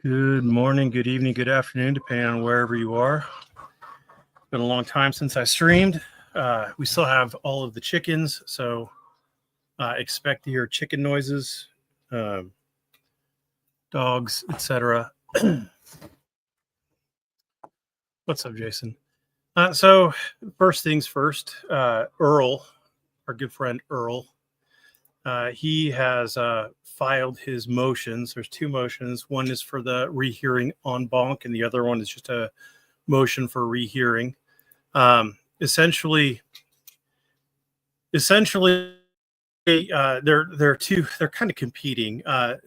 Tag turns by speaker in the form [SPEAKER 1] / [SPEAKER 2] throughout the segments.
[SPEAKER 1] Good morning, good evening, good afternoon, depending on wherever you are. Been a long time since I streamed. We still have all of the chickens, so expect to hear chicken noises, dogs, etc. What's up, Jason? So first things first, Earl, our good friend Earl, he has filed his motions. There's two motions. One is for the rehearing en banc, and the other one is just a motion for rehearing. Essentially, they're kind of competing. I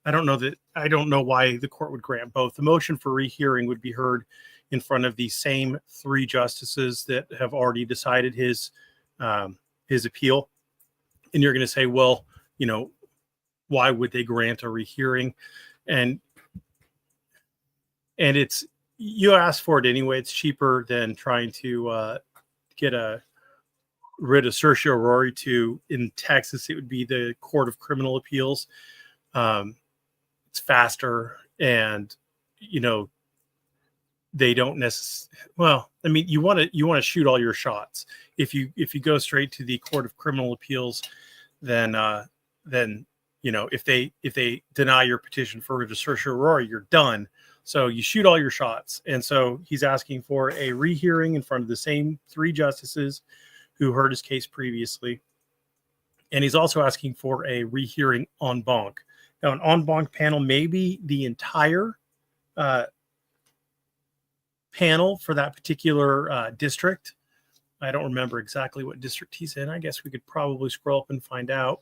[SPEAKER 1] don't know why the court would grant both. The motion for rehearing would be heard in front of the same three justices that have already decided his appeal. And you're going to say, well, why would they grant a rehearing? And it's, you ask for it anyway. It's cheaper than trying to get a writ of certiorari to, in Texas, it would be the Court of Criminal Appeals. It's faster, and they don't necessarily. Well, I mean, you want to shoot all your shots. If you go straight to the Court of Criminal Appeals, then if they deny your petition for writ of certiorari, you're done. So you shoot all your shots. And so he's asking for a rehearing in front of the same three justices who heard his case previously. And he's also asking for a rehearing en banc. Now, an en banc panel may be the entire panel for that particular district. I don't remember exactly what district he's in. I guess we could probably scroll up and find out.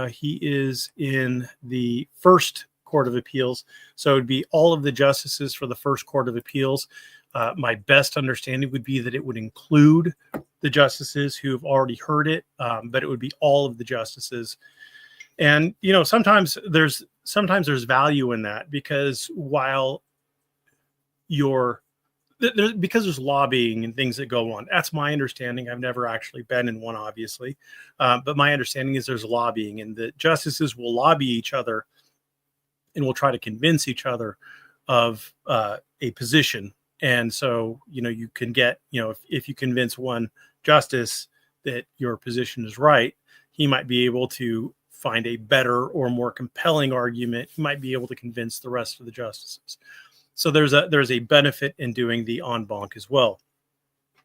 [SPEAKER 1] He is in the First Court of Appeals. So it would be all of the justices for the First Court of Appeals. My best understanding would be that it would include the justices who have already heard it, but it would be all of the justices. And, sometimes there's value in that, because while because there's lobbying and things that go on. That's my understanding. I've never actually been in one, obviously. But my understanding is there's lobbying, and the justices will lobby each other and will try to convince each other of a position. And so, you can get, if you convince one justice that your position is right, he might be able to find a better or more compelling argument. He might be able to convince the rest of the justices. So there's a benefit in doing the en banc as well.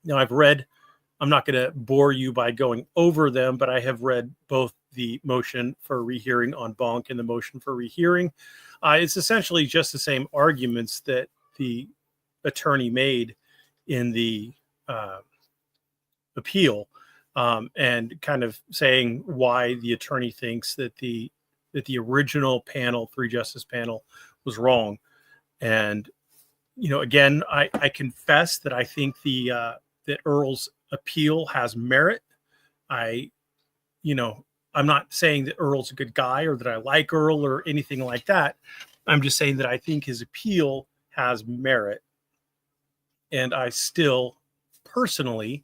[SPEAKER 1] Now, I'm not going to bore you by going over them, but I have read both the motion for rehearing en banc and the motion for rehearing. It's essentially just the same arguments that the attorney made in the appeal, and kind of saying why the attorney thinks that the original panel, three justice panel, was wrong. And, again, I confess that I think that Earl's appeal has merit. I'm not saying that Earl's a good guy or that I like Earl or anything like that. I'm just saying that I think his appeal has merit. And I still personally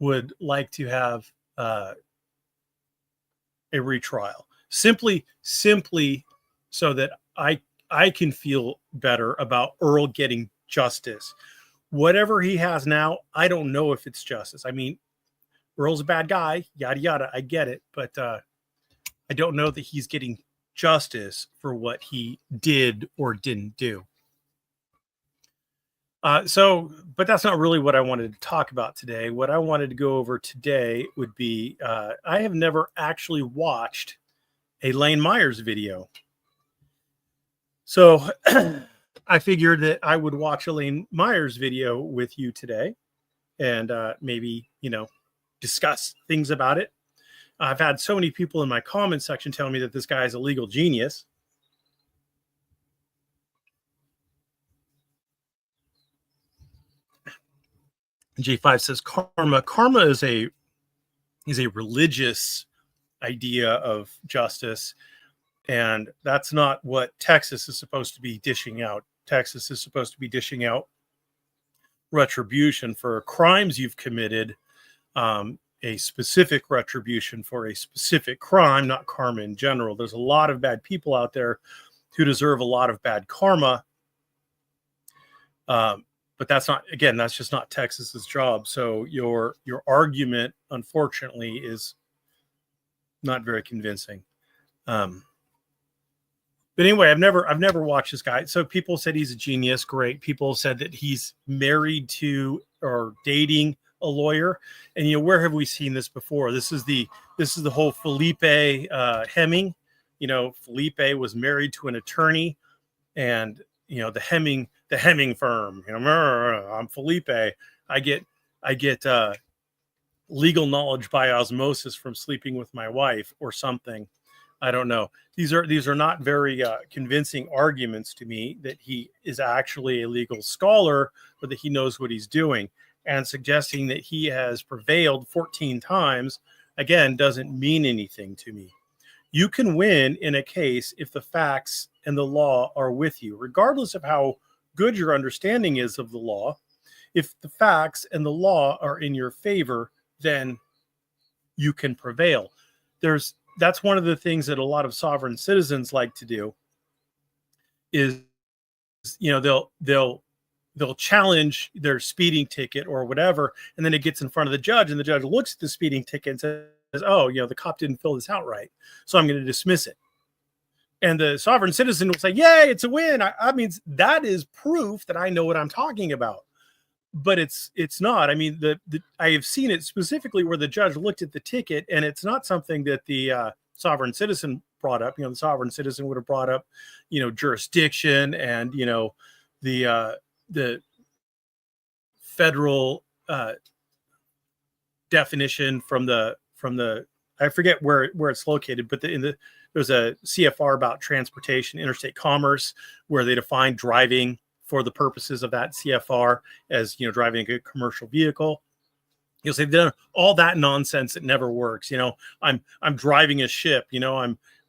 [SPEAKER 1] would like to have a retrial, simply so that I can feel better about Earl getting justice. Whatever he has now, I don't know if it's justice. I mean, Earl's a bad guy, yada, yada. I get it. But I don't know that he's getting justice for what he did or didn't do. But that's not really what I wanted to talk about today. What I wanted to go over today would be, I have never actually watched a Lane Myers video. So I figured that I would watch a Lane Myers video with you today and maybe, discuss things about it. I've had so many people in my comment section tell me that this guy is a legal genius. G5 says karma is a religious idea of justice, and that's not what Texas is supposed to be dishing out. Texas is supposed to be dishing out retribution for crimes you've committed, a specific retribution for a specific crime, not karma in general. There's a lot of bad people out there to deserve a lot of bad karma. But that's not, again, that's just not Texas's job. So your argument, unfortunately, is not very convincing. But anyway, I've never watched this guy. So people said he's a genius. Great. People said that he's married to or dating a lawyer. And, you know, where have we seen this before? This is the whole Felipe Hemming. You know, Felipe was married to an attorney, and, you know, the Hemming firm, you know, I'm Felipe. I get legal knowledge by osmosis from sleeping with my wife or something. I don't know. These are not very convincing arguments to me that he is actually a legal scholar or that he knows what he's doing. And suggesting that he has prevailed 14 times, again, doesn't mean anything to me. You can win in a case if the facts and the law are with you, regardless of how good your understanding is of the law. If the facts and the law are in your favor, then you can prevail. That's one of the things that a lot of sovereign citizens like to do is, you know, they'll challenge their speeding ticket or whatever, and then it gets in front of the judge, and the judge looks at the speeding ticket and says, oh, you know, the cop didn't fill this out right, so I'm going to dismiss it. And the sovereign citizen will say, yay, it's a win. I mean, that is proof that I know what I'm talking about. But it's not. I mean, I have seen it specifically where the judge looked at the ticket, and it's not something that the sovereign citizen brought up. You know, the sovereign citizen would have brought up, you know, jurisdiction and, you know, the federal definition from the I forget where it's located, but there's a CFR about transportation, interstate commerce, where they define driving for the purposes of that CFR as, you know, driving a commercial vehicle. You'll say, all that nonsense that never works. You know, I'm driving a ship. You know,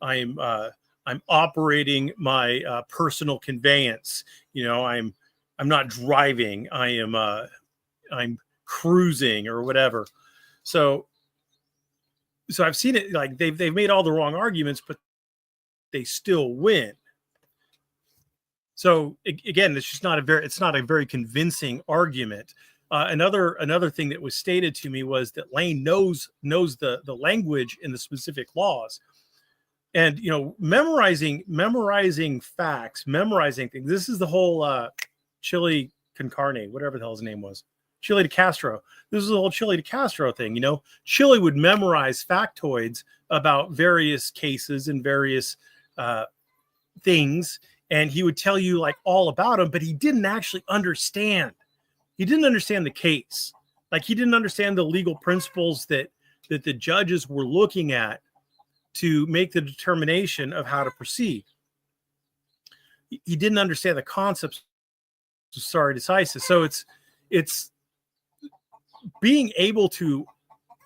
[SPEAKER 1] I'm operating my personal conveyance. You know, I'm not driving. I'm cruising or whatever. So I've seen it, like they've made all the wrong arguments, but they still win. So again, it's not a very convincing argument. Another thing that was stated to me was that Lane knows the language in the specific laws, and, you know, memorizing facts, memorizing things. This is the whole Chile con carne, whatever the hell his name was, Chile de Castro. This is the whole Chile de Castro thing. You know, Chile would memorize factoids about various cases and various things. And he would tell you like all about them, but he didn't actually understand. He didn't understand the case. Like, he didn't understand the legal principles that the judges were looking at to make the determination of how to proceed. He didn't understand the concepts of stare decisis. So it's being able to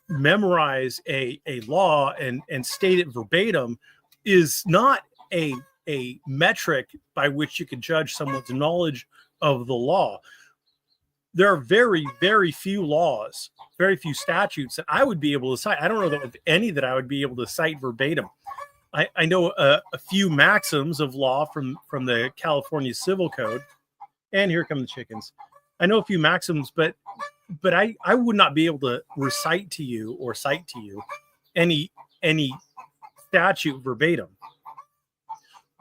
[SPEAKER 1] memorize a law and state it verbatim is not a metric by which you can judge someone's knowledge of the law. There are very, very few laws, very few statutes that I would be able to cite. I don't know that of any that I would be able to cite verbatim. I know a few maxims of law from the California Civil Code, and here come the chickens. I know a few maxims, but I would not be able to recite to you or cite to you any statute verbatim.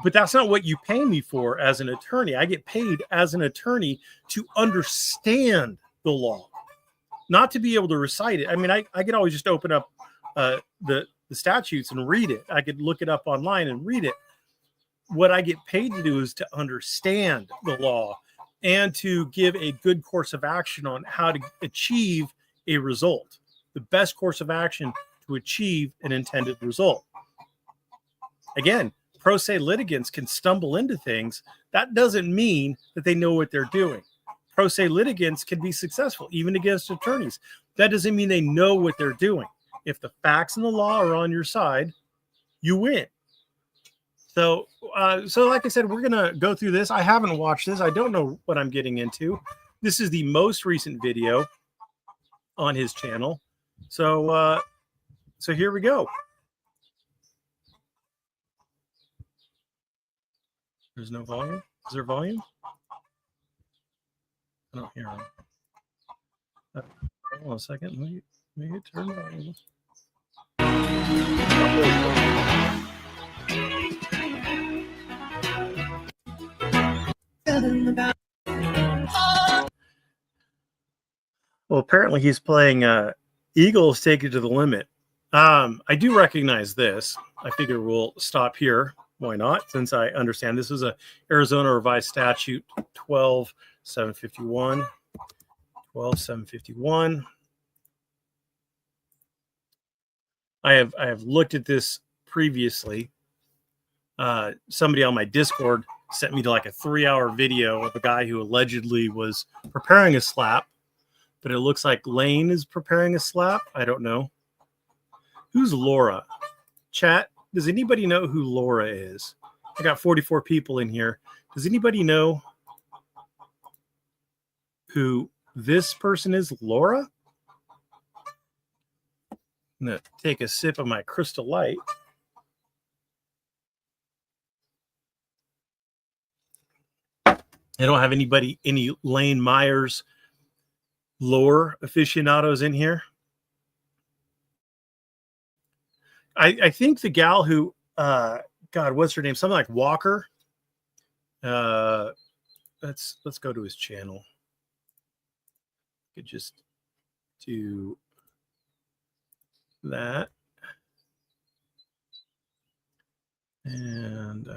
[SPEAKER 1] But that's not what you pay me for as an attorney. I get paid as an attorney to understand the law, not to be able to recite it. I mean, I could always just open up the statutes and read it. I could look it up online and read it. What I get paid to do is to understand the law and to give a good course of action on how to achieve a result, the best course of action to achieve an intended result. Again, pro se litigants can stumble into things. That doesn't mean that they know what they're doing. Pro se litigants can be successful, even against attorneys. That doesn't mean they know what they're doing. If the facts and the law are on your side, you win. So like I said, we're going to go through this. I haven't watched this. I don't know what I'm getting into. This is the most recent video on his channel. So here we go. There's no volume. Is there volume? I don't hear him. Hold on a second. Let me turn volume. Well, apparently he's playing Eagles Take It to the Limit. I do recognize this. I figure we'll stop here. Why not? Since I understand this is a Arizona revised statute 12751. 12751. I have looked at this previously. Somebody on my Discord sent me to like a 3-hour video of a guy who allegedly was preparing a SLAPP, but it looks like Lane is preparing a SLAPP. I don't know. Who's Laura? Chat, does anybody know who Laura is? I got 44 people in here. Does anybody know who this person is? Laura? I'm going to take a sip of my Crystal Light. I don't have any Lane Myers lore aficionados in here. I think the gal who, God, what's her name? Something like Walker. Let's go to his channel. Could just do that. And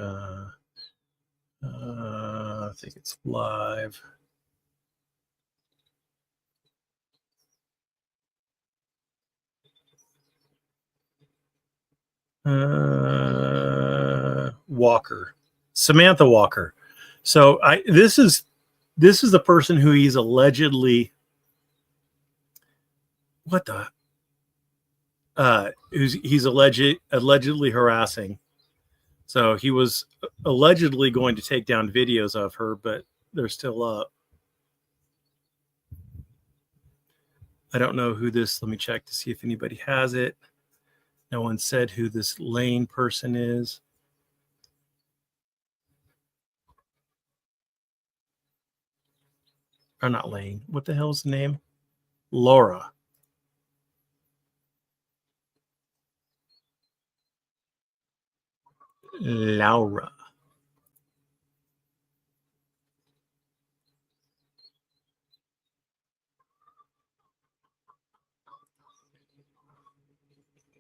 [SPEAKER 1] I think it's live. Walker, Samantha Walker. So this is the person who he's allegedly he's allegedly harassing. So he was allegedly going to take down videos of her, but they're still up. I don't know who this. Let me check to see if anybody has it. No one said who this Lane person is. Or not Lane. What the hell's the name? Laura. Laura.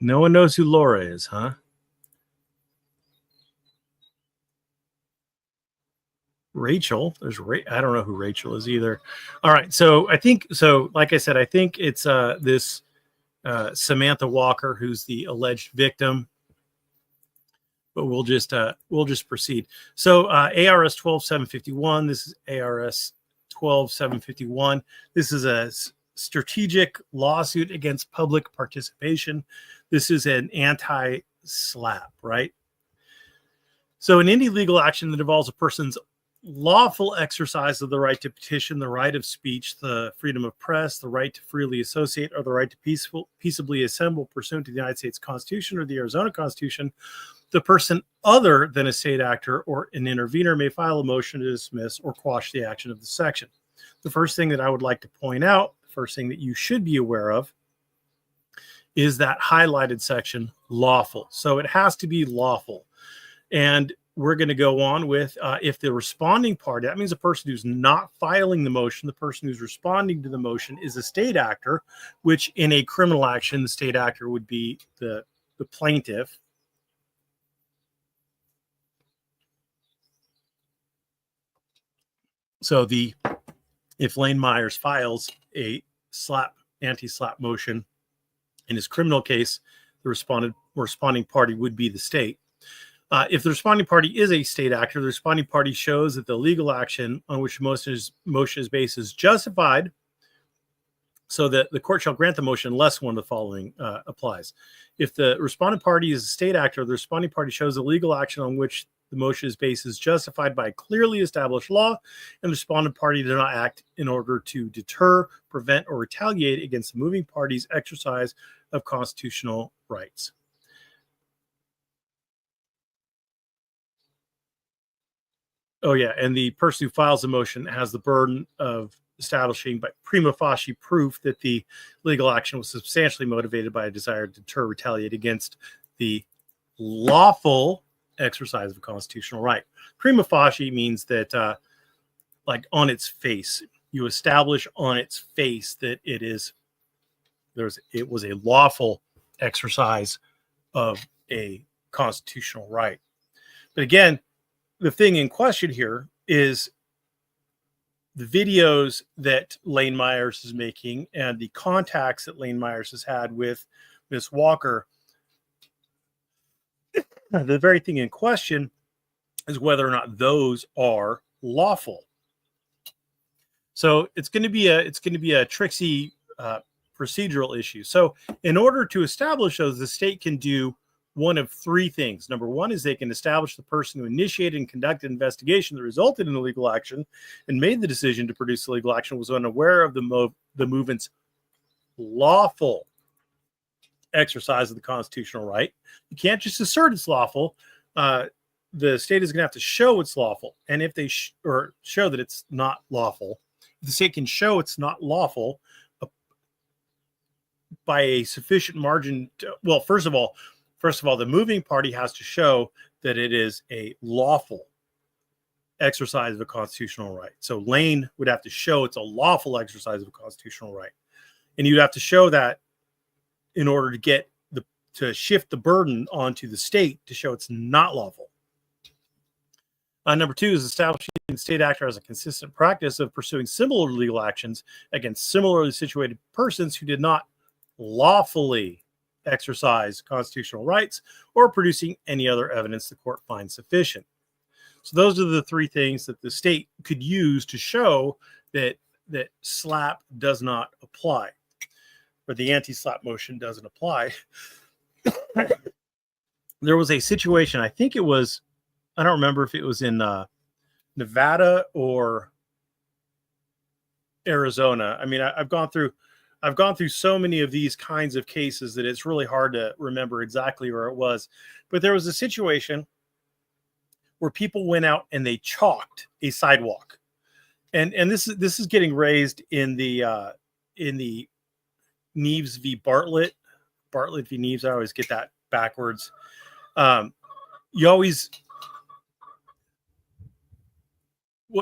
[SPEAKER 1] No one knows who Laura is, huh? Rachel. I don't know who Rachel is either. All right. So I think, like I said, I think it's this Samantha Walker, who's the alleged victim. But we'll just proceed. So ARS 12751. This is ARS 12751. This is a strategic lawsuit against public participation. This is an anti-SLAPP, right? So in any legal action that involves a person's lawful exercise of the right to petition, the right of speech, the freedom of press, the right to freely associate, or the right to peaceably assemble pursuant to the United States Constitution or the Arizona Constitution, the person other than a state actor or an intervener may file a motion to dismiss or quash the action of the section. The first thing that I would like to point out, the first thing that you should be aware of, is that highlighted section, lawful. So it has to be lawful. And we're going to go on with if the responding party, that means the person who's not filing the motion, the person who's responding to the motion is a state actor, which in a criminal action, the state actor would be the plaintiff. So if Lane Myers files a anti-SLAPP motion in his criminal case, the responding party would be the state. If the responding party is a state actor, the responding party shows that the legal action on which motion is based is justified, so that the court shall grant the motion unless one of the following applies. If the responding party is a state actor, the responding party shows the legal action on which the motion is based is justified by clearly established law, and the respondent party did not act in order to deter, prevent, or retaliate against the moving party's exercise of constitutional rights. Oh yeah, and the person who files the motion has the burden of establishing by prima facie proof that the legal action was substantially motivated by a desire to deter, retaliate against the lawful exercise of a constitutional right. Prima facie means that, like on its face, you establish on its face that it was a lawful exercise of a constitutional right. But again, the thing in question here is the videos that Lane Myers is making and the contacts that Lane Myers has had with Miss Walker. The very thing in question is whether or not those are lawful. So it's going to be a tricksy procedural issue. So in order to establish those, the state can do one of three things. Number one is they can establish the person who initiated and conducted an investigation that resulted in the legal action and made the decision to produce the legal action was unaware of the movement's lawful exercise of the constitutional right. You can't just assert it's lawful. The state is going to have to show it's lawful. And if they show that it's not lawful, if the state can show it's not lawful by a sufficient margin well, first of all, the moving party has to show that it is a lawful exercise of a constitutional right. So Lane would have to show it's a lawful exercise of a constitutional right. And you'd have to show that in order to shift the burden onto the state to show it's not lawful. Number two is establishing the state actor as a consistent practice of pursuing similar legal actions against similarly situated persons who did not lawfully exercise constitutional rights or producing any other evidence the court finds sufficient. So those are the three things that the state could use to show that SLAPP does not apply, or the anti-SLAPP motion doesn't apply. There was a situation, I think it was, I don't remember if it was in Nevada or Arizona. I mean, I've gone through so many of these kinds of cases that it's really hard to remember exactly where it was. But there was a situation where people went out and they chalked a sidewalk. And this is getting raised in the Neves v. Bartlett v. Neves. I always get that backwards.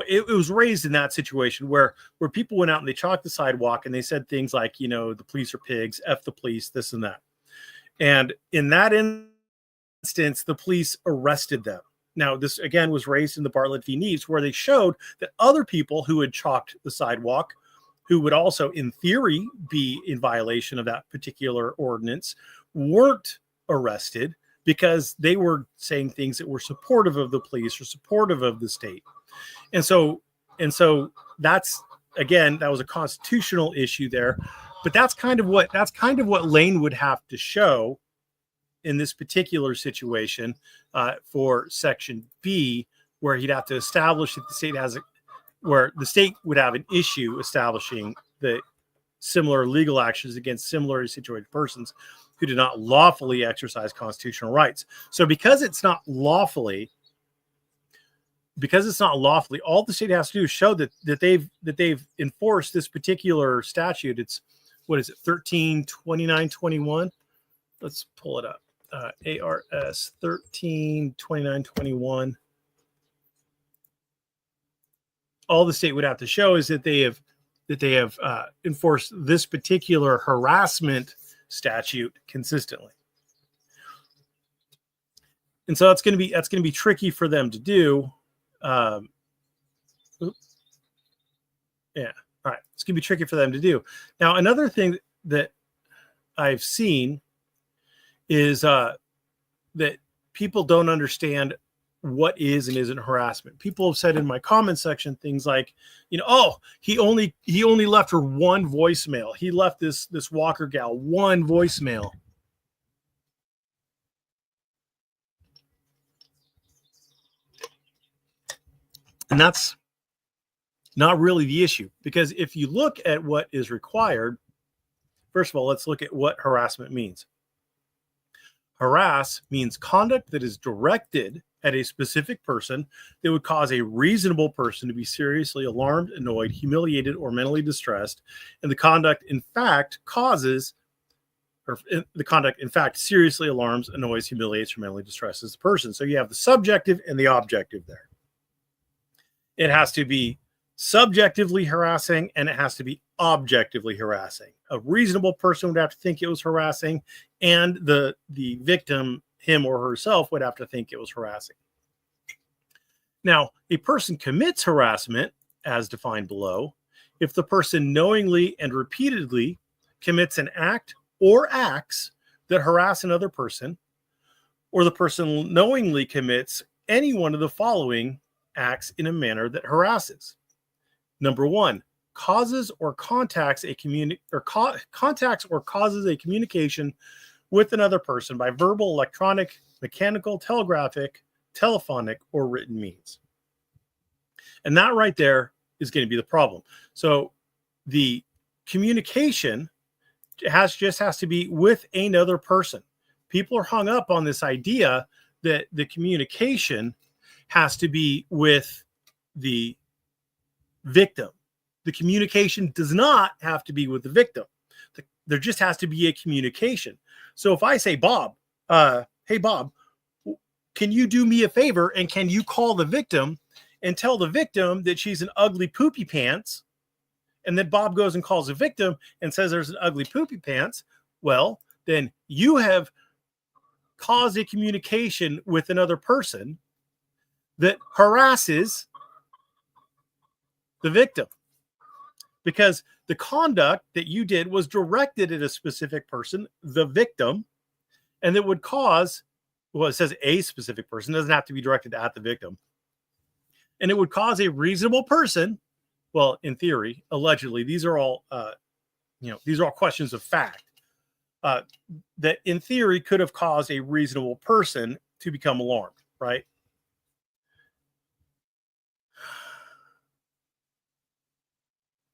[SPEAKER 1] It was raised in that situation where people went out and they chalked the sidewalk and they said things like, the police are pigs, F the police, this and that. And in that instance, the police arrested them. Now, this again was raised in the Bartlett v. Neves, where they showed that other people who had chalked the sidewalk, who would also in theory be in violation of that particular ordinance, weren't arrested because they were saying things that were supportive of the police or supportive of the state. And so that's, again, that was a constitutional issue there, but that's kind of what Lane would have to show in this particular situation for Section B, where he'd have to establish that the state where the state would have an issue establishing the similar legal actions against similarly situated persons who did not lawfully exercise constitutional rights. So because it's not lawfully, all the state has to do is show that they've enforced this particular statute. It's, what is it, 132921? Let's pull it up. ARS 132921. All the state would have to show is that they have enforced this particular harassment statute consistently. And so that's going to be tricky for them to do. Yeah. All right. It's going to be tricky for them to do. Now, another thing that I've seen is that people don't understand what is and isn't harassment. People have said in my comment section things like, he only left her one voicemail. He left this Walker gal one voicemail. And that's not really the issue, because if you look at what is required, first of all, let's look at what harassment means. Harass means conduct that is directed at a specific person that would cause a reasonable person to be seriously alarmed, annoyed, humiliated, or mentally distressed, and the conduct in fact seriously alarms, annoys, humiliates, or mentally distresses the person. So you have the subjective and the objective there. It has to be subjectively harassing and it has to be objectively harassing. A reasonable person would have to think it was harassing, and the victim, him or herself, would have to think it was harassing. Now, a person commits harassment as defined below if the person knowingly and repeatedly commits an act or acts that harass another person, or the person knowingly commits any one of the following acts in a manner that harasses. Number one, causes or contacts a contacts or causes a communication with another person by verbal, electronic, mechanical, telegraphic, telephonic, or written means. And that right there is going to be the problem. So the communication has to be with another person. People are hung up on this idea that the communication has to be with the victim. The communication does not have to be with the victim. There just has to be a communication. So if I say, Bob, hey, Bob, can you do me a favor and can you call the victim and tell the victim that she's an ugly poopy pants? And then Bob goes and calls the victim and says there's an ugly poopy pants. Well, then you have caused a communication with another person that harasses the victim, because the conduct that you did was directed at a specific person, the victim, and it would cause, well, it says a specific person, doesn't have to be directed at the victim, and it would cause a reasonable person, well, in theory, allegedly, these are all these are all questions of fact, that in theory could have caused a reasonable person to become alarmed, right?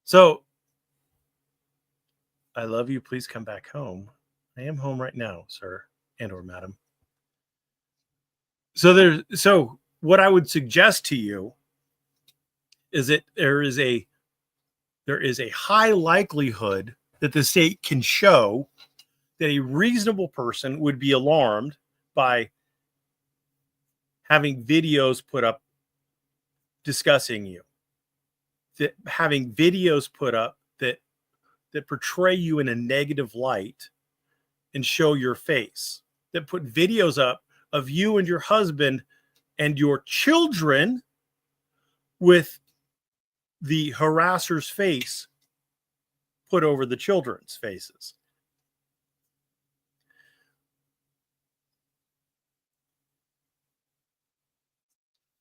[SPEAKER 1] So, I love you. Please come back home. I am home right now, sir and or madam. So what I would suggest to you is that there is a high likelihood that the state can show that a reasonable person would be alarmed by having videos put up discussing you, that having videos put up that portray you in a negative light and show your face, that put videos up of you and your husband and your children with the harasser's face put over the children's faces.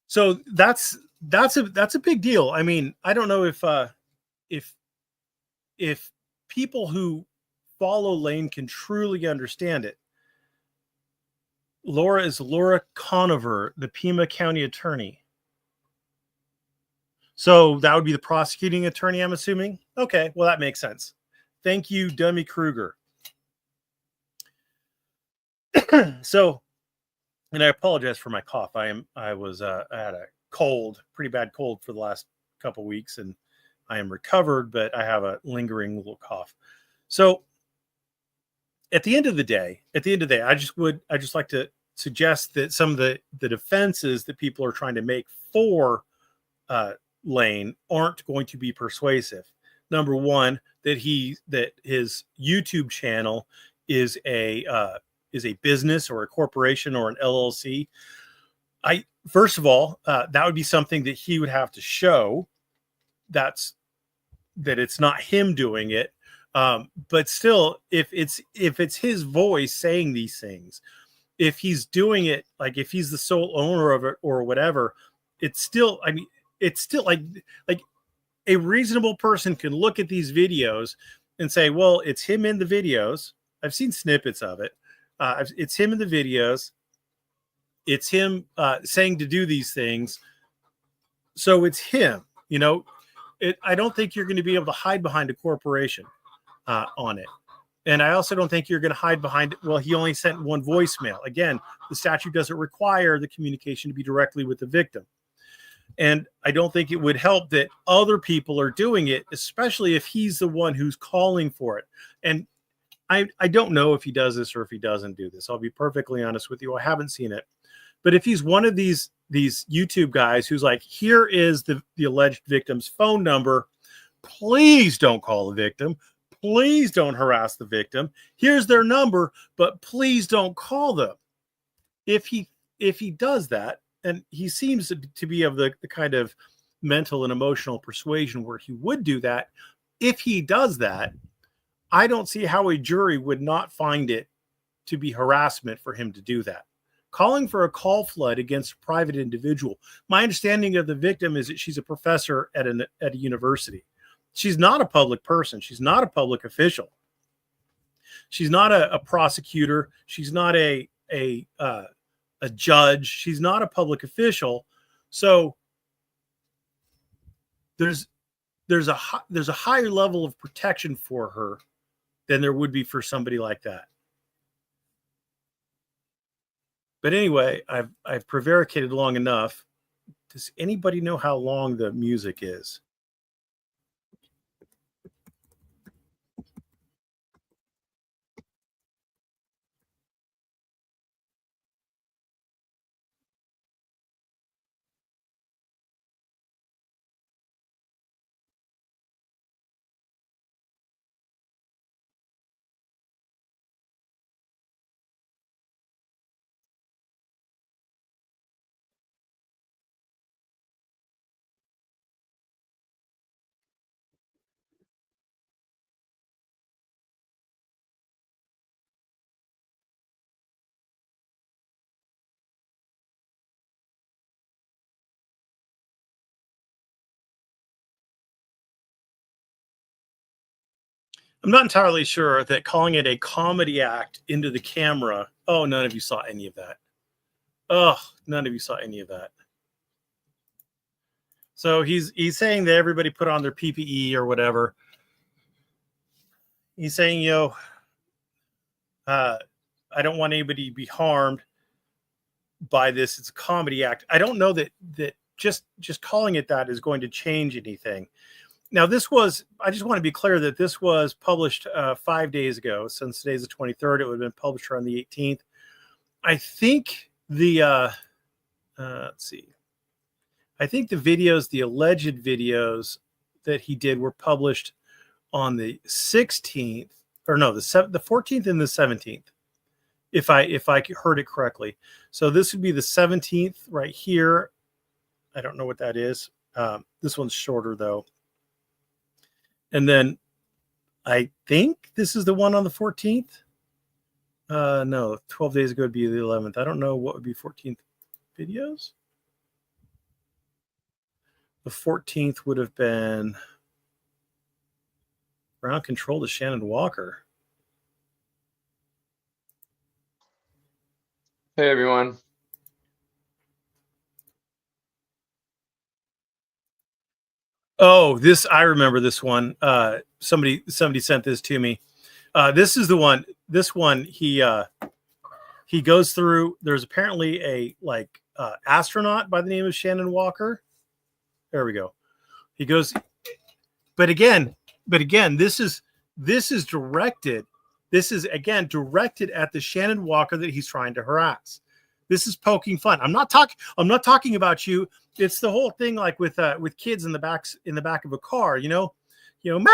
[SPEAKER 1] So that's a big deal. I mean, I don't know if people who follow Lane can truly understand it. Laura is Laura Conover, the Pima County attorney. So that would be the prosecuting attorney, I'm assuming. Okay, well, that makes sense. Thank you, Dummy Kruger. So, and I apologize for my cough. I had a cold, pretty bad cold for the last couple weeks, and I am recovered, but I have a lingering little cough. So at the end of the day, I just like to suggest that some of the defenses that people are trying to make for Lane aren't going to be persuasive. Number one, that his YouTube channel is a business or a corporation or an LLC. First of all, that would be something that he would have to show that it's not him doing it. But still, if it's his voice saying these things, if he's doing it, like if he's the sole owner of it or whatever, it's still like a reasonable person can look at these videos and say, well, it's him in the videos. I've seen snippets of it. It's him in the videos. It's him saying to do these things. So it's him, I don't think you're going to be able to hide behind a corporation on it. And I also don't think you're going to hide behind, well, he only sent one voicemail. Again, the statute doesn't require the communication to be directly with the victim. And I don't think it would help that other people are doing it, especially if he's the one who's calling for it. And I don't know if he does this or if he doesn't do this. I'll be perfectly honest with you. I haven't seen it. But if he's one of these YouTube guys who's like, here is the alleged victim's phone number, please don't call the victim. Please don't harass the victim. Here's their number, but please don't call them. If he does that, and he seems to be of the kind of mental and emotional persuasion where he would do that, if he does that, I don't see how a jury would not find it to be harassment for him to do that. Calling for a call flood against a private individual. My understanding of the victim is that she's a professor at a university. She's not a public person. She's not a public official. She's not a prosecutor. She's not a judge. She's not a public official. So there's a higher level of protection for her than there would be for somebody like that. But anyway, I've prevaricated long enough. Does anybody know how long the music is? I'm not entirely sure that calling it a comedy act into the camera. Oh, none of you saw any of that. Oh, none of you saw any of that. So he's saying that everybody put on their PPE or whatever. He's saying, I don't want anybody to be harmed by this. It's a comedy act. I don't know that just calling it that is going to change anything. Now, I just want to be clear that this was published 5 days ago. Since today's the 23rd, it would have been published around the 18th. I think let's see. I think the alleged videos that he did were published on the 16th, or no, the 14th and the 17th, if I heard it correctly. So this would be the 17th right here. I don't know what that is. This one's shorter though. And then I think this is the one on the 14th. No, 12 days ago would be the 11th. I don't know what would be 14th videos. The 14th would have been ground control to Shannon Walker.
[SPEAKER 2] Hey, everyone.
[SPEAKER 1] Oh, I remember this one. Somebody sent this to me. This is the one. This one, he goes through. There's apparently a astronaut by the name of Shannon Walker. There we go. He goes, but again, this is directed. This is again directed at the Shannon Walker that he's trying to harass. This is poking fun. I'm not talking about you. It's the whole thing, like with kids in the back of a car. Mom,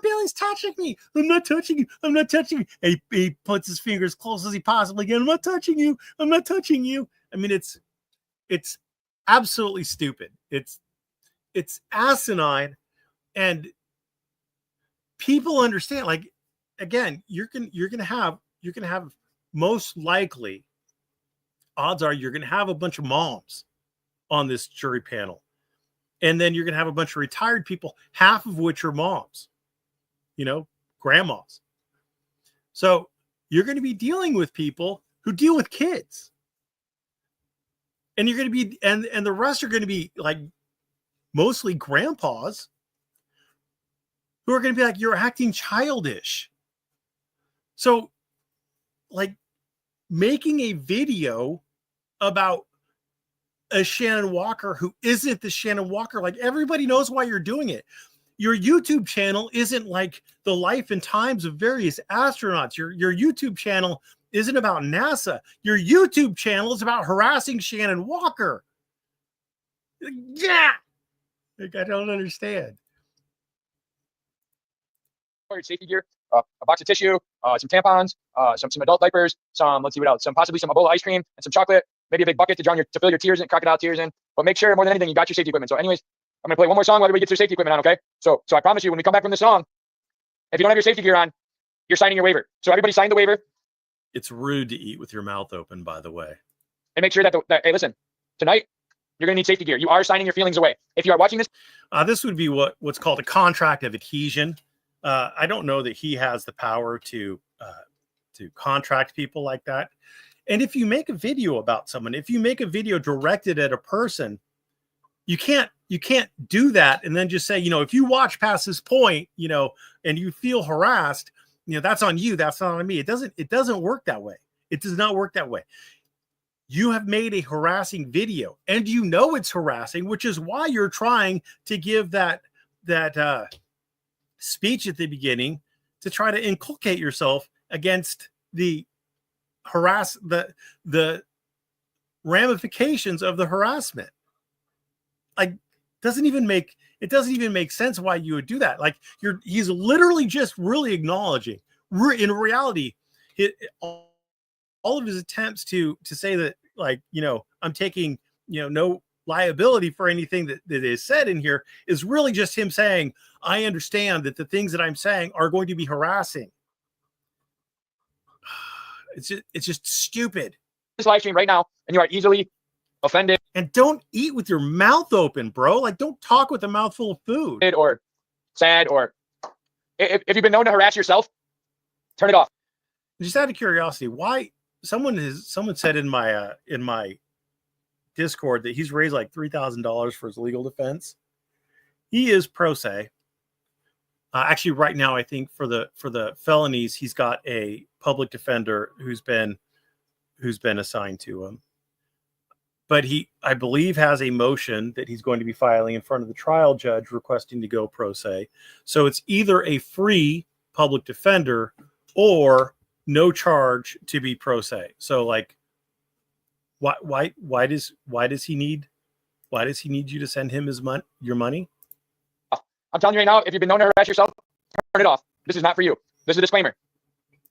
[SPEAKER 1] Billy's touching me. I'm not touching you. I'm not touching you. And he puts his finger as close as he possibly can. I'm not touching you. I'm not touching you. I mean, it's absolutely stupid. It's asinine, and people understand. Like, again, you're gonna have most likely, odds are you're gonna have a bunch of moms on this jury panel, and then you're gonna have a bunch of retired people, half of which are moms, grandmas. So you're going to be dealing with people who deal with kids, and you're going to be and the rest are going to be like mostly grandpas who are going to be like, you're acting childish. So, like, making a video about a Shannon Walker who isn't the Shannon Walker, like, everybody knows why you're doing it. Your YouTube channel isn't like the life and times of various astronauts. Your YouTube channel isn't about NASA. Your YouTube channel is about harassing Shannon Walker. Yeah. Like, I don't understand.
[SPEAKER 2] Safety gear, a box of tissue, some tampons, some adult diapers, let's see what else, possibly some Ebola ice cream and some chocolate, maybe a big bucket to fill your tears in, crocodile tears in. But make sure more than anything you got your safety equipment. So anyways, I'm gonna play one more song while everybody gets their safety equipment on, okay? So I promise you, when we come back from the song, if you don't have your safety gear on, you're signing your waiver. So everybody sign the waiver.
[SPEAKER 1] It's rude to eat with your mouth open, by the way.
[SPEAKER 2] And make sure that hey, listen, tonight you're gonna need safety gear. You are signing your feelings away. If you are watching this,
[SPEAKER 1] this would be what's called a contract of adhesion. I don't know that he has the power to contract people like that. And if you make a video about someone, if you make a video directed at a person, you can't do that and then just say, if you watch past this point, and you feel harassed, that's on you. That's not on me. It doesn't work that way. It does not work that way. You have made a harassing video and it's harassing, which is why you're trying to give that speech at the beginning to try to inculcate yourself against the ramifications of the harassment. Like, doesn't even make sense why you would do that. Like, he's literally just really acknowledging, in reality, all of his attempts to say that, like, I'm taking, no liability for anything that is said in here is really just him saying, I understand that the things that I'm saying are going to be harassing. It's just stupid.
[SPEAKER 2] This live stream right now, and you are easily offended.
[SPEAKER 1] And don't eat with your mouth open, bro. Like, don't talk with a mouthful of food.
[SPEAKER 2] Or sad, or if you've been known to harass yourself, turn it off.
[SPEAKER 1] Just out of curiosity, why someone said in my Discord that he's raised like $3,000 for his legal defense. He is pro se. Actually, right now, I think for the felonies, he's got a public defender who's been assigned to him. But he, I believe, has a motion that he's going to be filing in front of the trial judge requesting to go pro se. So it's either a free public defender or no charge to be pro se. So, like, why does he need you to send him your money?
[SPEAKER 2] I'm telling you right now, if you've been known to harass yourself, turn it off. This is not for you. This is a disclaimer.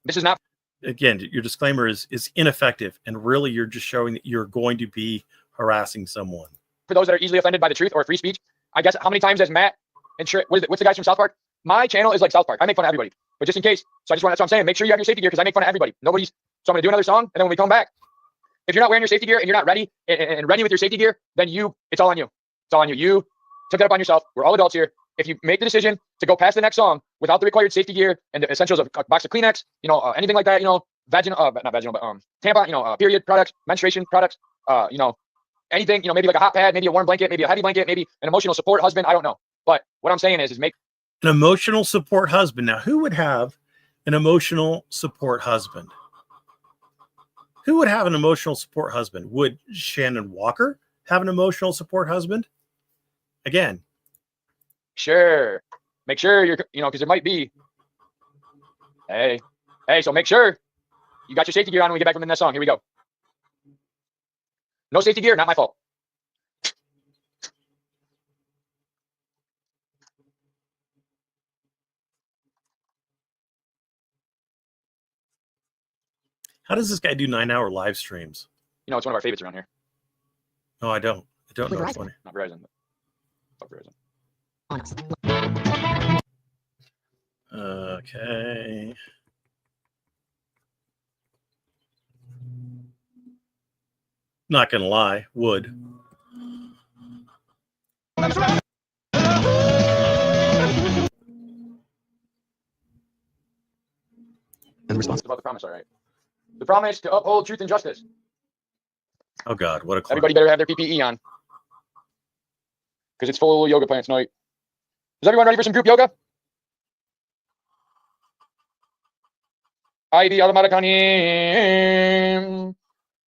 [SPEAKER 2] This is not.
[SPEAKER 1] Again, your disclaimer is ineffective, and really you're just showing that you're going to be harassing someone.
[SPEAKER 2] For those that are easily offended by the truth or free speech, I guess how many times has Matt and what's the guys from South Park? My channel is like South Park. I make fun of everybody, but just in case. So that's what I'm saying. Make sure you have your safety gear because I make fun of everybody. So I'm going to do another song, and then when we come back, if you're not wearing your safety gear and you're not ready and ready with your safety gear, then it's all on you. It's all on you. You took that up on yourself. We're all adults here. If you make the decision to go past the next song without the required safety gear and the essentials of a box of Kleenex, anything like that, vaginal, not vaginal, but tampon, period products, menstruation products, anything, maybe like a hot pad, maybe a warm blanket, maybe a heavy blanket, maybe an emotional support husband. I don't know. But what I'm saying is make
[SPEAKER 1] an emotional support husband. Now, who would have an emotional support husband? Who would have an emotional support husband? Would Shannon Walker have an emotional support husband? Again,
[SPEAKER 2] sure. Make sure you're, because it might be. Hey, so make sure you got your safety gear on when we get back from the next song. Here we go. No safety gear, not my fault.
[SPEAKER 1] How does this guy do 9-hour live streams?
[SPEAKER 2] It's one of our favorites around here.
[SPEAKER 1] No, I don't. I don't know.
[SPEAKER 2] Verizon. Not Verizon. Fuck Verizon.
[SPEAKER 1] Okay. Not gonna lie, would.
[SPEAKER 2] And the response about the promise, all right. The promise to uphold truth and justice.
[SPEAKER 1] Oh God, what a club.
[SPEAKER 2] Everybody better have their PPE on. Because it's full yoga pants night. Is everyone ready for some group yoga? ID Alamaracani.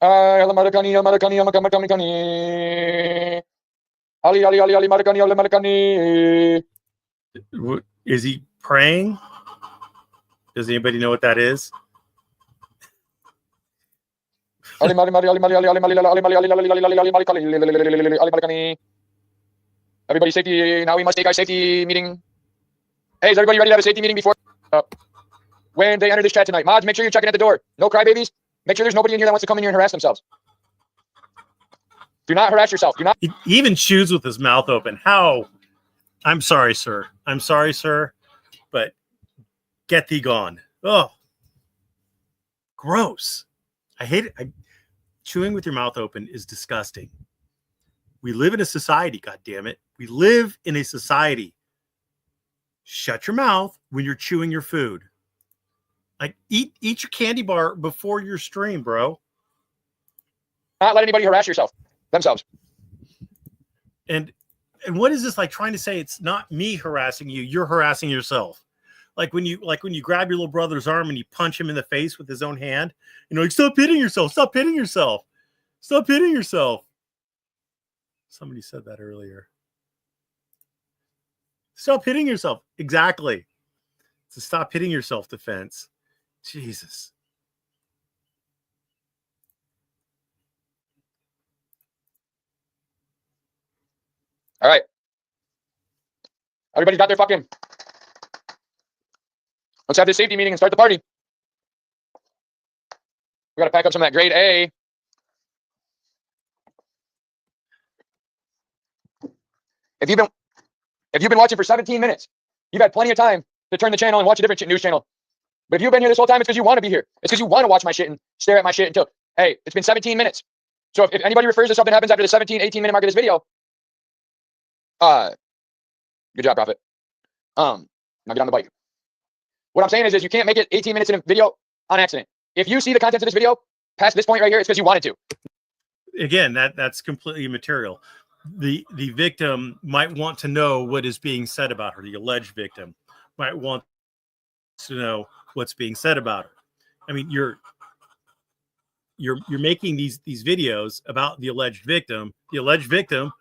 [SPEAKER 2] Alamaracani, Alamaracani, Alamaracani. Ali, Ali, Ali, Ali, Maracani, Alamaracani.
[SPEAKER 1] Is he praying? Does anybody know what that is?
[SPEAKER 2] Everybody safety. Now we must take our safety meeting. Hey, is everybody ready to have a safety meeting before when they enter this chat tonight? Mods, make sure you're checking at the door. No crybabies. Make sure there's nobody in here that wants to come in here and harass themselves. Do not harass yourself. Do not.
[SPEAKER 1] He even chews with his mouth open. How? I'm sorry, sir. I'm sorry, sir. But get thee gone. Oh, gross. I hate it. Chewing with your mouth open is disgusting. We live in a society, God damn it. We live in a society. Shut your mouth when you're chewing your food. Like eat your candy bar before your stream, bro.
[SPEAKER 2] Not let anybody harass themselves.
[SPEAKER 1] And what is this like trying to say? It's not me harassing you, you're harassing yourself. Like when you grab your little brother's arm and you punch him in the face with his own hand, like, stop hitting yourself, stop hitting yourself, stop hitting yourself. Somebody said that earlier. Stop hitting yourself. Exactly. It's a stop hitting yourself defense. Jesus.
[SPEAKER 2] All right. Everybody's got their fucking. Let's have this safety meeting and start the party. We got to pack up some of that grade A. If you've been watching for 17 minutes, you've had plenty of time to turn the channel and watch a different news channel. But if you've been here this whole time, it's because you want to be here. It's because you want to watch my shit and stare at my shit until, hey, it's been 17 minutes. So if anybody refers to something happens after the 17, 18-minute mark of this video, good job, Prophet. Now get on the bike. What I'm saying is you can't make it 18 minutes in a video on accident. If you see the content of this video past this point right here, it's because you wanted to.
[SPEAKER 1] Again, that's completely immaterial. The victim might want to know what is being said about her. The alleged victim might want to know what's being said about her. I mean, you're making these videos about the alleged victim. The alleged victim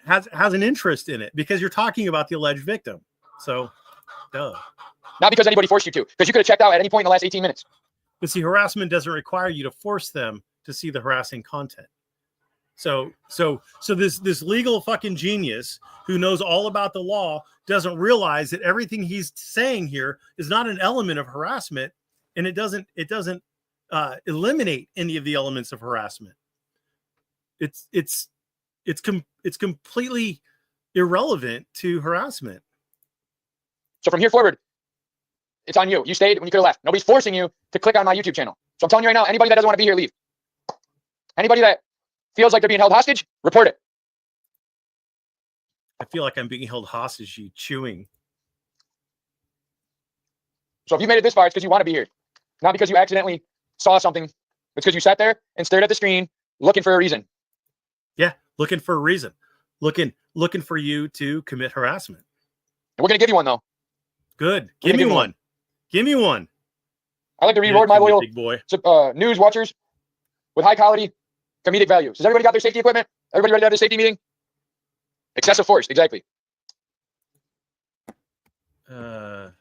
[SPEAKER 1] has an interest in it because you're talking about the alleged victim. So, duh.
[SPEAKER 2] Not because anybody forced you to, because you could have checked out at any point in the last 18 minutes.
[SPEAKER 1] But see, harassment doesn't require you to force them to see the harassing content. So this legal fucking genius who knows all about the law doesn't realize that everything he's saying here is not an element of harassment, and it doesn't eliminate any of the elements of harassment. It's completely irrelevant to harassment.
[SPEAKER 2] So from here forward, it's on you. You stayed when you could have left. Nobody's forcing you to click on my YouTube channel. So I'm telling you right now, anybody that doesn't want to be here, leave. Anybody that feels like they're being held hostage, report it.
[SPEAKER 1] I feel like I'm being held hostage, you chewing.
[SPEAKER 2] So if you made it this far, it's because you want to be here. Not because you accidentally saw something. It's because you sat there and stared at the screen looking for a reason.
[SPEAKER 1] Yeah, looking for a reason. Looking for you to commit harassment.
[SPEAKER 2] And we're going to give you one, though.
[SPEAKER 1] Good. Give me one. Give me one.
[SPEAKER 2] I like to reward my loyal
[SPEAKER 1] big boy.
[SPEAKER 2] News watchers with high quality comedic values. Has everybody got their safety equipment? Everybody ready to have a safety meeting? Excessive force, exactly.
[SPEAKER 1] So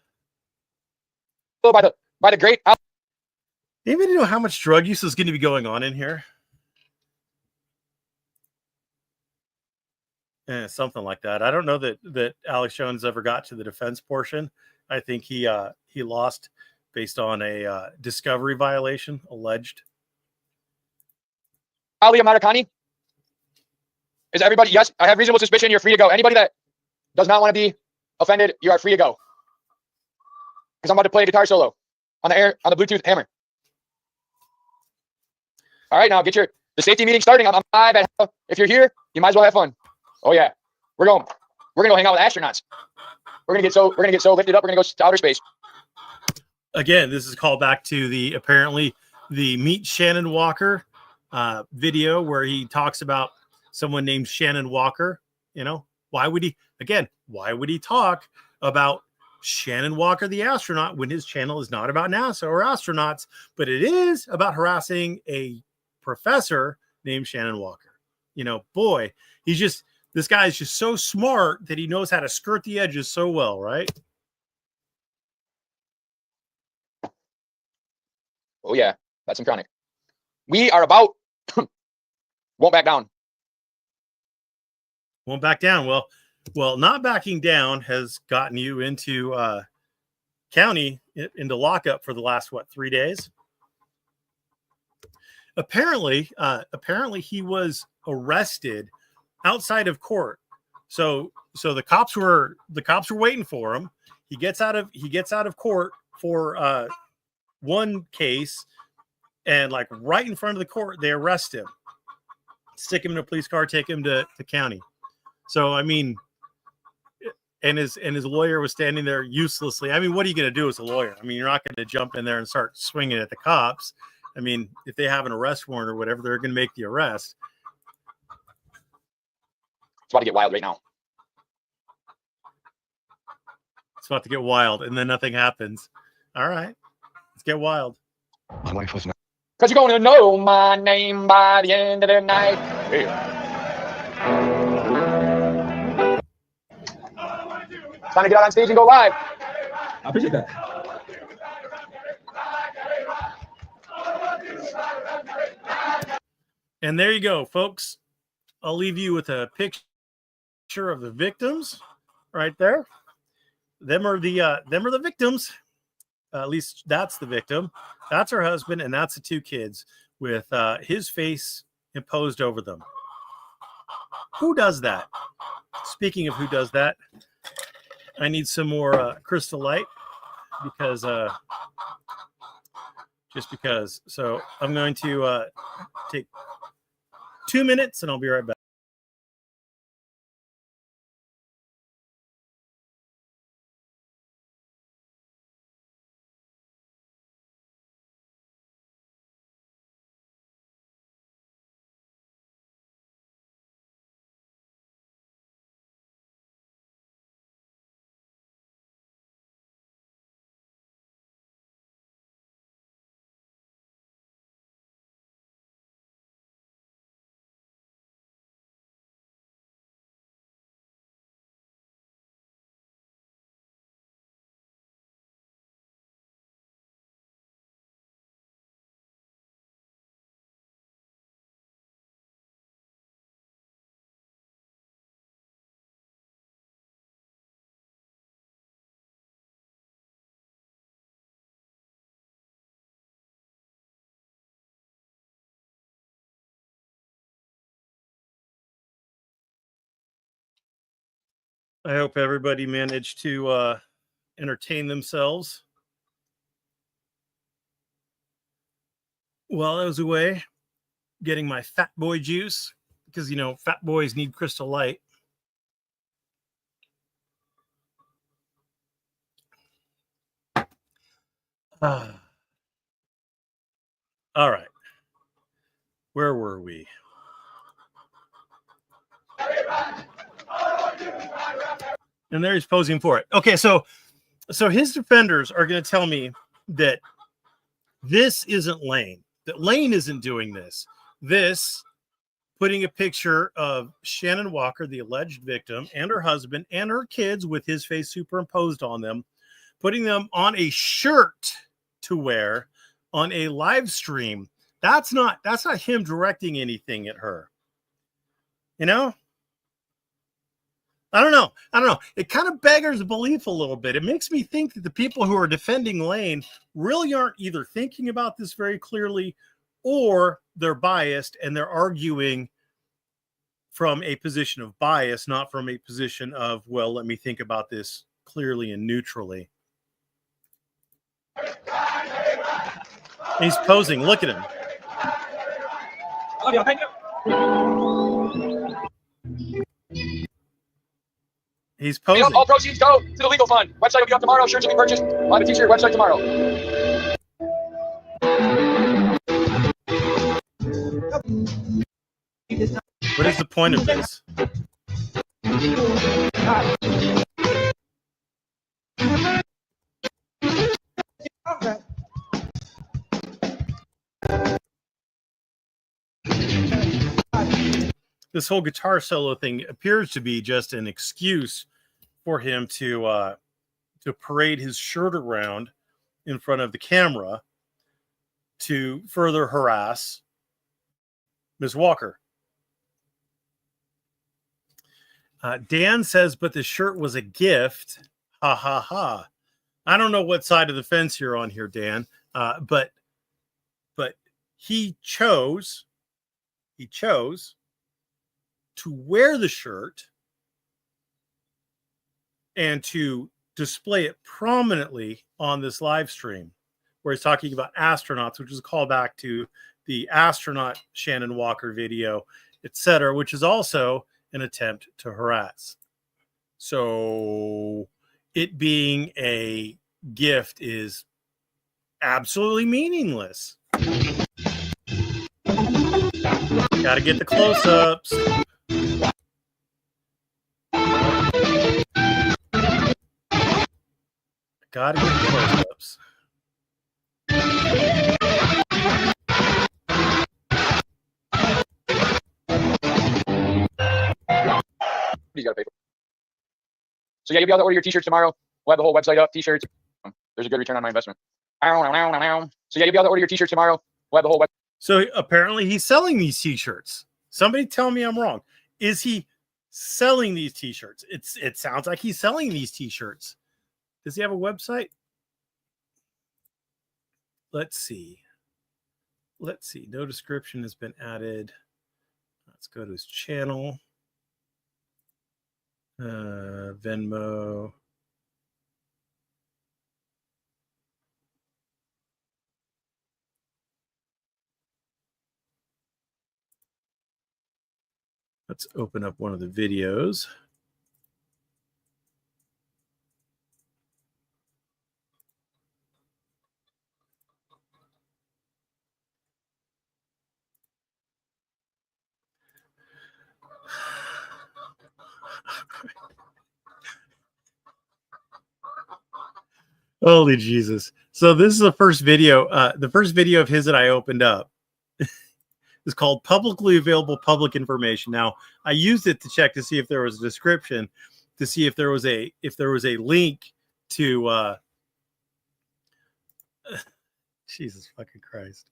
[SPEAKER 2] by the great.
[SPEAKER 1] Anybody know how much drug use is going to be going on in here? Something like that. I don't know that Alex Jones ever got to the defense portion. I think he lost based on a discovery violation alleged.
[SPEAKER 2] Ali Americani? Is everybody? Yes, I have reasonable suspicion. You're free to go. Anybody that does not want to be offended, you are free to go. Because I'm about to play a guitar solo on the Bluetooth hammer. All right, now get the safety meeting starting. I'm live at. If you're here, you might as well have fun. Oh yeah, we're gonna go hang out with astronauts. We're gonna get so lifted up. We're gonna go to outer space.
[SPEAKER 1] Again, this is called back to the Meet Shannon Walker video where he talks about someone named Shannon Walker. Why would he talk about Shannon Walker, the astronaut, when his channel is not about NASA or astronauts, but it is about harassing a professor named Shannon Walker. You know, boy, this guy is just so smart that he knows how to skirt the edges so well, right?
[SPEAKER 2] Oh yeah, that's some chronic. We are about won't back down.
[SPEAKER 1] Won't back down. Well, not backing down has gotten you into county, into lockup for the last 3 days. Apparently he was arrested outside of court. So the cops were waiting for him. He gets out of court for one case, and like right in front of the court, they arrest him, stick him in a police car, take him to the county. So I mean, and his lawyer was standing there uselessly. I mean, what are you going to do as a lawyer? I mean, you're not going to jump in there and start swinging at the cops. I mean, if they have an arrest warrant or whatever, they're going to make the arrest.
[SPEAKER 2] It's about to get wild right now.
[SPEAKER 1] It's about to get wild, and then nothing happens. All right, let's get wild.
[SPEAKER 3] My wife was not.
[SPEAKER 2] Because you're going to know my name by the end of the night. Yeah. It's time to get out on stage and go live.
[SPEAKER 3] I appreciate that.
[SPEAKER 1] And there you go, folks. I'll leave you with a picture of the victims right there. Them are the victims. At least that's the victim. That's her husband, and that's the two kids with his face imposed over them. Who does that? Speaking of who does that, I need some more Crystal Light because just because. So I'm going to take 2 minutes, and I'll be right back. I hope everybody managed to entertain themselves while I was away getting my fat boy juice, because, you know, fat boys need Crystal Light. All right. Where were we? And there he's posing for it. Okay, so his defenders are going to tell me that this isn't Lane, that Lane isn't doing this. This, putting a picture of Shannon Walker, the alleged victim, and her husband and her kids with his face superimposed on them, putting them on a shirt to wear on a live stream. That's not him directing anything at her. You know? I don't know. It kind of beggars belief a little bit. It makes me think that the people who are defending Lane really aren't either thinking about this very clearly, or they're biased and they're arguing from a position of bias, not from a position of, well, let me think about this clearly and neutrally. He's posing. Look at him.
[SPEAKER 2] Love you. Thank you.
[SPEAKER 1] He's posing.
[SPEAKER 2] All proceeds go to the legal fund. Website will be up tomorrow. Shirts will be purchased. I'll have a t-shirt website tomorrow.
[SPEAKER 1] What is the point of this? this whole guitar solo thing appears to be just an excuse for him to parade his shirt around in front of the camera to further harass Ms. Walker. Dan says, but the shirt was a gift. Ha ha ha. I don't know what side of the fence you're on here, Dan. But he chose to wear the shirt and to display it prominently on this live stream where he's talking about astronauts, which is a callback to the astronaut Shannon Walker video, etc., which is also an attempt to harass. So it being a gift is absolutely meaningless. Gotta get the close-ups. Gotta get the close-ups.
[SPEAKER 2] You gotta pay for. So yeah, you'll be able to order your t-shirts tomorrow. We'll have the whole website up, t-shirts. There's a good return on my investment. So yeah, you'll be able to order your t-shirts tomorrow. We'll have the whole website.
[SPEAKER 1] So apparently he's selling these t-shirts. Somebody tell me I'm wrong. Is he selling these t-shirts? It sounds like he's selling these t-shirts. Does he have a website? Let's see. No description has been added. Let's go to his channel. Venmo. Let's open up one of the videos. Holy Jesus. So this is the first video of his that I opened up. It's called Publicly Available Public Information. Now, I used it to check to see if there was a description, to see if there was a link to Jesus fucking Christ.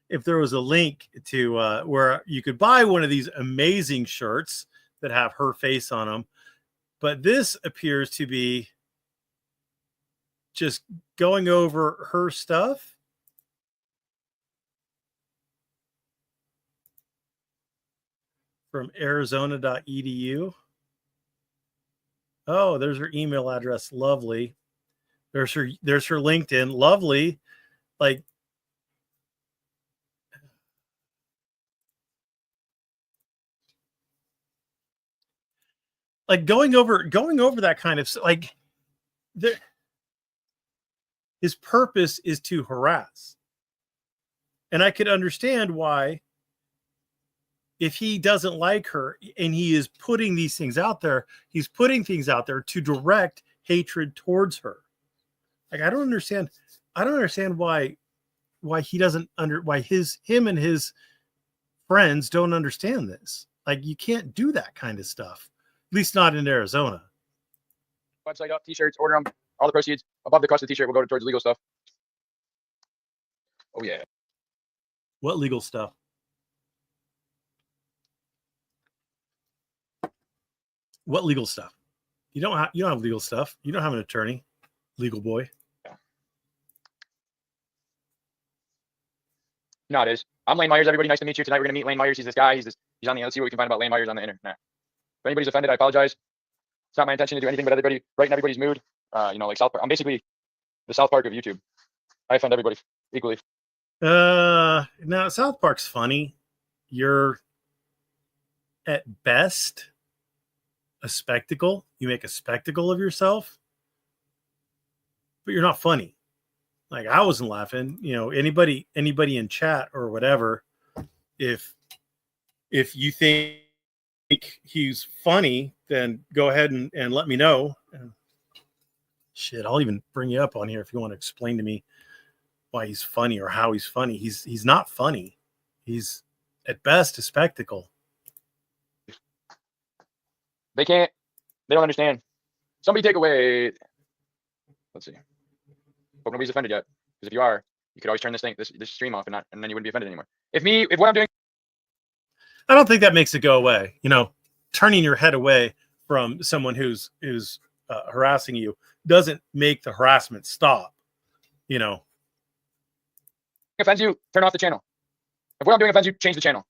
[SPEAKER 1] If there was a link to where you could buy one of these amazing shirts that have her face on them. But this appears to be just going over her stuff. From arizona.edu. Oh, there's her email address. Lovely. There's her LinkedIn. Lovely. Like, going over that kind of, like, his purpose is to harass. And I could understand why, if he doesn't like her and he is putting these things out there, he's putting things out there to direct hatred towards her. Like, I don't understand why him and his friends don't understand this. Like, you can't do that kind of stuff, at least not in Arizona.
[SPEAKER 2] Website up, t-shirts, order them. All the proceeds above the cost of the t-shirt will go towards legal stuff. Oh yeah.
[SPEAKER 1] What legal stuff? What legal stuff? You don't have legal stuff. You don't have an attorney, legal boy.
[SPEAKER 2] Yeah. No, it is. I'm Lane Myers. Everybody, nice to meet you. Tonight we're gonna meet Lane Myers. He's this guy. He's on the. Let's see what we can find about Lane Myers on the internet. If anybody's offended, I apologize. It's not my intention to do anything but everybody right in everybody's mood. Like South Park. I'm basically the South Park of YouTube. I offend everybody equally.
[SPEAKER 1] Now South Park's funny. You're at best a spectacle. You make a spectacle of yourself, but you're not funny. Like, I wasn't laughing. Anybody in chat or whatever, if you think he's funny, then go ahead and let me know. Shit, I'll even bring you up on here if you want to explain to me why he's funny or how he's funny. He's not funny. He's at best a spectacle.
[SPEAKER 2] They can't. They don't understand. Somebody take away. Let's see. Hope nobody's offended yet. Because if you are, you could always turn this stream off and then you wouldn't be offended anymore. If what I'm doing.
[SPEAKER 1] I don't think that makes it go away. You know, turning your head away from someone who's harassing you doesn't make the harassment stop. You know,
[SPEAKER 2] Offends you, turn off the channel. If what I'm doing offends you, change the channel.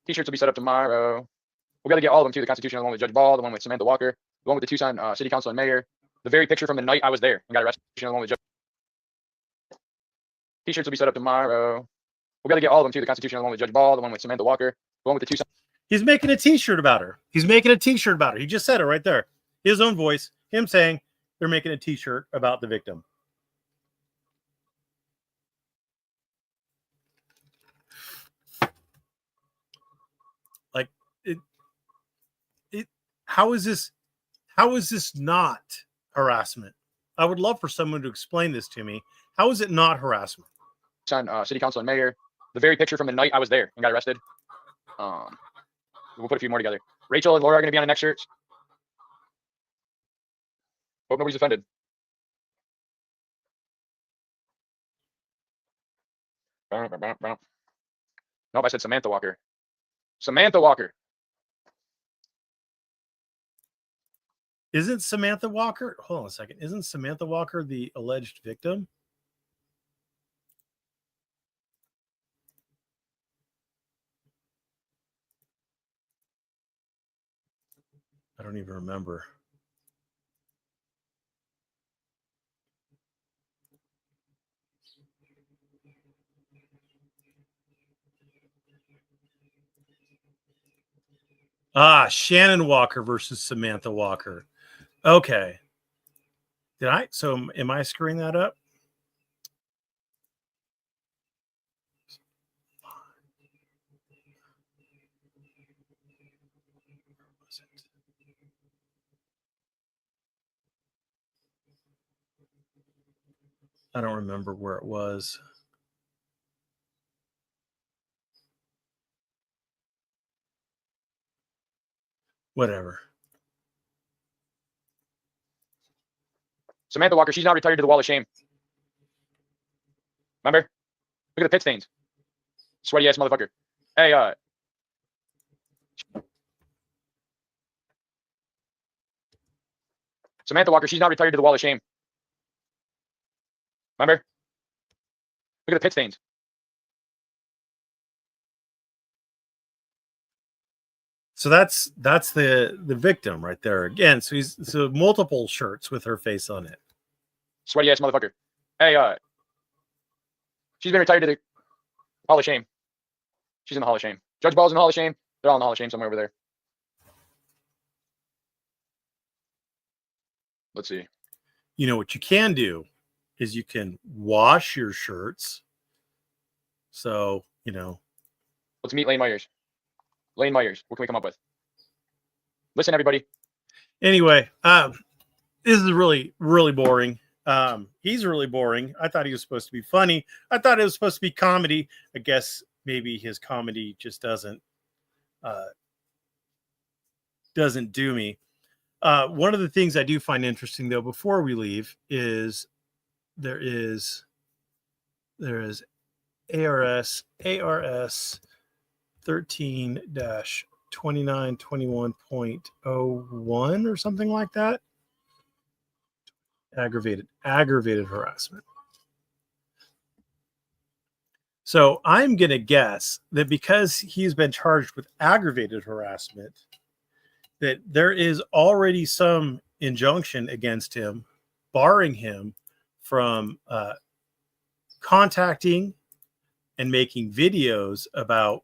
[SPEAKER 2] T-shirts will be set up tomorrow. We got to get all of them too. The Constitution, the one with Judge Ball, the one with Samantha Walker, the one with the Tucson City Council and Mayor, the very picture from the night I was there and got arrested. The one with Judge. T-shirts will be set up tomorrow. We got to get all of them too. The Constitution, the one with Judge Ball, the one with Samantha Walker, the one with the Tucson.
[SPEAKER 1] He's making a T-shirt about her. He's making a T-shirt about her. He just said it right there. His own voice. Him saying they're making a T-shirt about the victim. Like how is this not harassment? I would love for someone to explain this to me. How is it not harassment?
[SPEAKER 2] City Council and Mayor, the very picture from the night I was there and got arrested. We'll put a few more together. Rachel and Laura are going to be on the next shirts. Hope nobody's offended. Nope, I said Samantha Walker. Samantha Walker.
[SPEAKER 1] Isn't Samantha Walker? Hold on a second. Isn't Samantha Walker the alleged victim? I don't even remember. Shannon Walker versus Samantha Walker. Okay. Am I screwing that up? I don't remember where it was. Whatever.
[SPEAKER 2] Samantha Walker, she's not retired to the wall of shame. Remember? Look at the pit stains. Sweaty ass motherfucker. Hey, Samantha Walker, she's not retired to the wall of shame. Remember? Look at the pit stains.
[SPEAKER 1] So that's the victim right there again. So multiple shirts with her face on it.
[SPEAKER 2] Sweaty ass motherfucker. Hey, she's been retired to the Hall of Shame. She's in the Hall of Shame. Judge Ball's in the Hall of Shame. They're all in the Hall of Shame somewhere over there. Let's see.
[SPEAKER 1] You know what you can do is you can wash your shirts. So, you know.
[SPEAKER 2] Let's meet Lane Myers. Lane Myers, what can we come up with? Listen, everybody.
[SPEAKER 1] Anyway, this is really, really boring. He's really boring. I thought he was supposed to be funny. I thought it was supposed to be comedy. I guess maybe his comedy just doesn't do me. One of the things I do find interesting, though, before we leave, is there is ARS 13-2921.01 or something like that. Aggravated harassment. So I'm going to guess that because he's been charged with aggravated harassment, that there is already some injunction against him, barring him from contacting and making videos about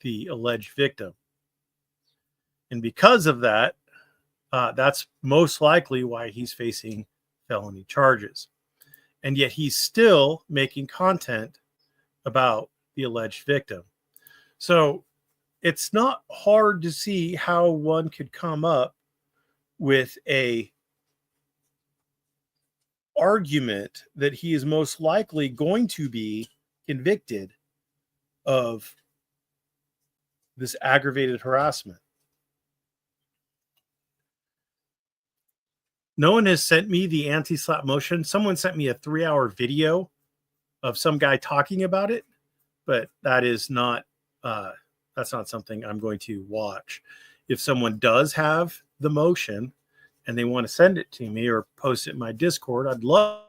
[SPEAKER 1] the alleged victim. And because of that, that's most likely why he's facing felony charges. And yet he's still making content about the alleged victim. So it's not hard to see how one could come up with a argument that he is most likely going to be convicted of this aggravated harassment. No one has sent me the anti-SLAPP motion. Someone sent me a 3-hour video of some guy talking about it, but that is not that's not something I'm going to watch. If someone does have the motion and they want to send it to me or post it in my Discord, I'd love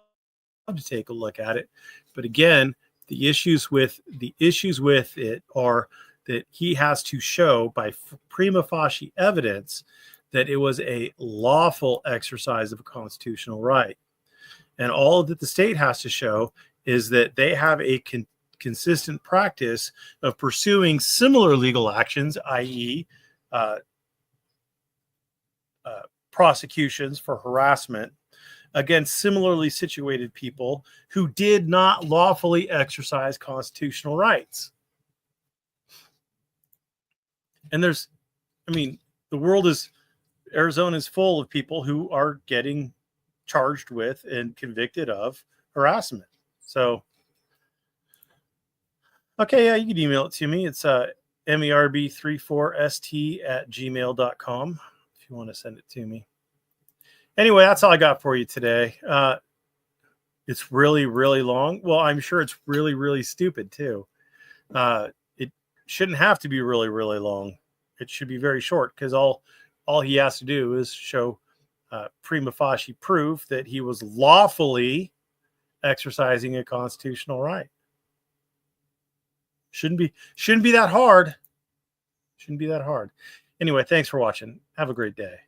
[SPEAKER 1] to take a look at it. But again, the issues with it are that he has to show by prima facie evidence that it was a lawful exercise of a constitutional right. And all that the state has to show is that they have a consistent practice of pursuing similar legal actions, i.e., prosecutions for harassment against similarly situated people who did not lawfully exercise constitutional rights. And Arizona is full of people who are getting charged with and convicted of harassment. So, okay, yeah, you can email it to me. It's merb34st@gmail.com if you want to send it to me. Anyway, that's all I got for you today. It's really, really long. Well, I'm sure it's really, really stupid too. It shouldn't have to be really, really long. It should be very short because all he has to do is show prima facie proof that he was lawfully exercising a constitutional right. Shouldn't be that hard. Shouldn't be that hard. Anyway, thanks for watching. Have a great day.